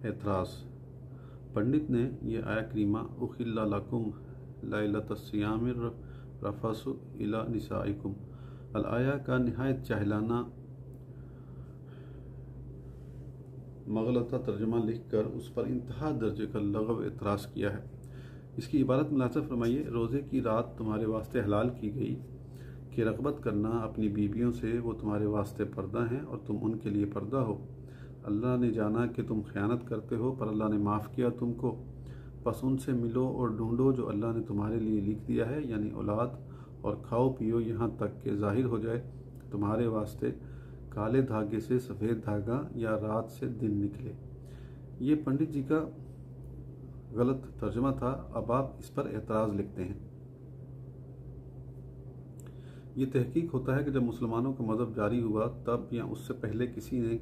اعتراض۔ پنڈت نے یہ آیہ کریمہ احل لکم لیلۃ الصیام الرفث الی نسائکم الآیہ کا نہایت جاہلانہ مغلطہ ترجمہ لکھ کر اس پر انتہا درجے کا لغو اعتراض کیا ہے۔ اس کی عبارت ملاحظہ فرمائیے، روزے کی رات تمہارے واسطے حلال کی گئی کہ رغبت کرنا اپنی بیویوں سے وہ تمہارے واسطے پردہ ہیں اور تم ان کے لیے پردہ ہو۔ اللہ نے جانا کہ تم خیانت کرتے ہو، پر اللہ نے معاف کیا تم کو، پس ان سے ملو اور ڈھونڈو جو اللہ نے تمہارے لیے لکھ دیا ہے، یعنی اولاد، اور کھاؤ پیو یہاں تک کہ ظاہر ہو جائے تمہارے واسطے کالے دھاگے سے سفید دھاگا یا رات سے دن نکلے۔ یہ پنڈت جی کا غلط ترجمہ تھا، اب آپ اس پر اعتراض لکھتے ہیں۔ یہ تحقیق ہوتا ہے کہ جب مسلمانوں کا مذہب جاری ہوا تب یا اس سے پہلے کسی نے